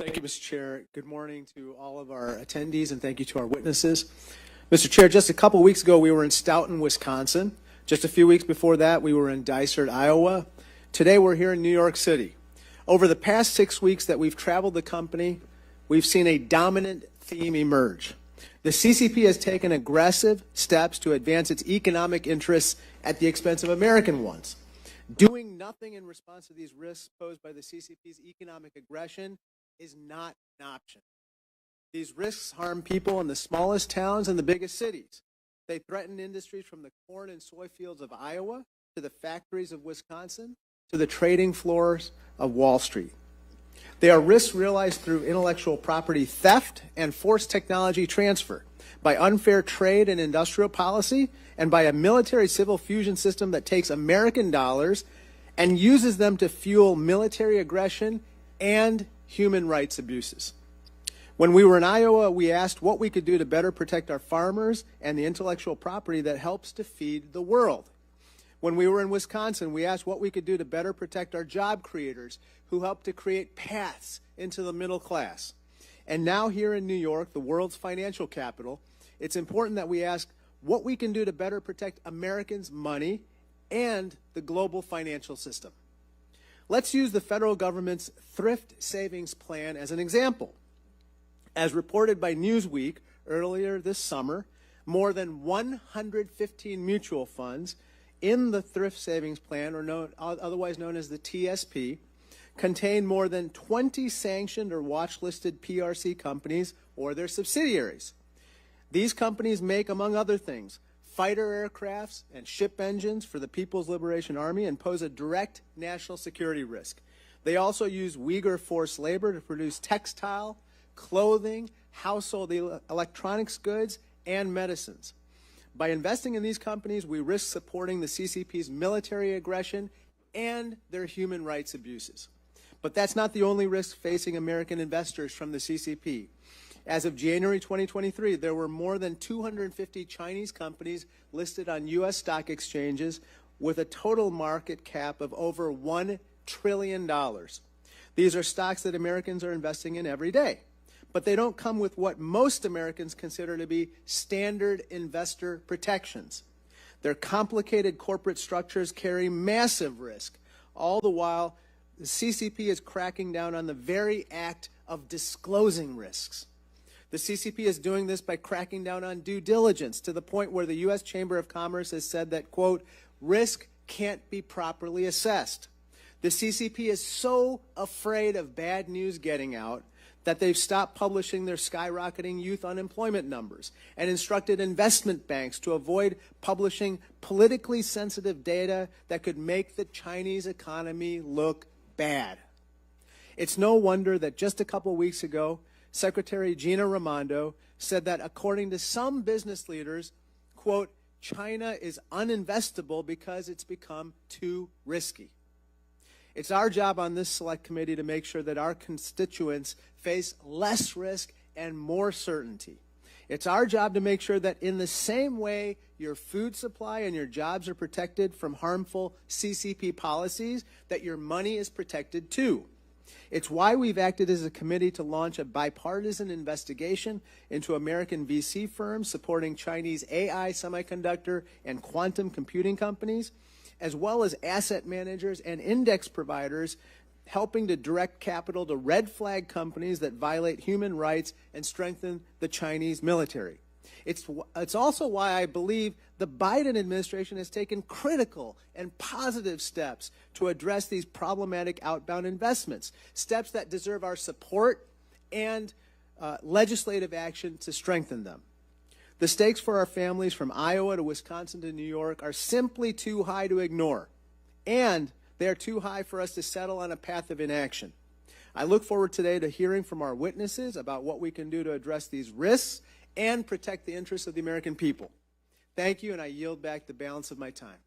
Thank you, Mr. Chair. Good morning to all of our attendees, and thank you to our witnesses. Mr. Chair, just a couple weeks ago, we were in Stoughton, Wisconsin. Just a few weeks before that, we were in Dysart, Iowa. Today, we're here in New York City. Over the past 6 weeks that we've traveled the company, we've seen a dominant theme emerge. The CCP has taken aggressive steps to advance its economic interests at the expense of American ones. Doing nothing in response to these risks posed by the CCP's economic aggression is not an option. These risks harm people in the smallest towns and the biggest cities. They threaten industries from the corn and soy fields of Iowa to the factories of Wisconsin to the trading floors of Wall Street. They are risks realized through intellectual property theft and forced technology transfer, by unfair trade and industrial policy, and by a military-civil fusion system that takes American dollars and uses them to fuel military aggression and human rights abuses. When we were in Iowa, we asked what we could do to better protect our farmers and the intellectual property that helps to feed the world. When we were in Wisconsin, we asked what we could do to better protect our job creators who help to create paths into the middle class. And now here in New York, the world's financial capital, it's important that we ask what we can do to better protect Americans' money and the global financial system. Let's use the federal government's thrift savings plan as an example. As reported by Newsweek earlier this summer, more than 115 mutual funds in the thrift savings plan, or otherwise known as the TSP, contain more than 20 sanctioned or watch-listed PRC companies or their subsidiaries. These companies make, among other things, fighter aircrafts and ship engines for the People's Liberation Army and pose a direct national security risk. They also use Uyghur forced labor to produce textile, clothing, household electronics goods, and medicines. By investing in these companies, we risk supporting the CCP's military aggression and their human rights abuses. But that's not the only risk facing American investors from the CCP. As of January 2023, there were more than 250 Chinese companies listed on U.S. stock exchanges with a total market cap of over $1 trillion. These are stocks that Americans are investing in every day. But they don't come with what most Americans consider to be standard investor protections. Their complicated corporate structures carry massive risk. All the while, the CCP is cracking down on the very act of disclosing risks. The CCP is doing this by cracking down on due diligence to the point where the U.S. Chamber of Commerce has said that, quote, risk can't be properly assessed. The CCP is so afraid of bad news getting out that they've stopped publishing their skyrocketing youth unemployment numbers and instructed investment banks to avoid publishing politically sensitive data that could make the Chinese economy look bad. It's no wonder that just a couple weeks ago, Secretary Gina Raimondo said that according to some business leaders, quote, China is uninvestable because it's become too risky. It's our job on this select committee to make sure that our constituents face less risk and more certainty. It's our job to make sure that in the same way your food supply and your jobs are protected from harmful CCP policies, that your money is protected too. It's why we've acted as a committee to launch a bipartisan investigation into American VC firms supporting Chinese AI, semiconductor, and quantum computing companies, as well as asset managers and index providers helping to direct capital to red flag companies that violate human rights and strengthen the Chinese military. It's also why I believe the Biden administration has taken critical and positive steps to address these problematic outbound investments, steps that deserve our support and legislative action to strengthen them. The stakes for our families from Iowa to Wisconsin to New York are simply too high to ignore, and they are too high for us to settle on a path of inaction. I look forward today to hearing from our witnesses about what we can do to address these risks and protect the interests of the American people. Thank you, and I yield back the balance of my time.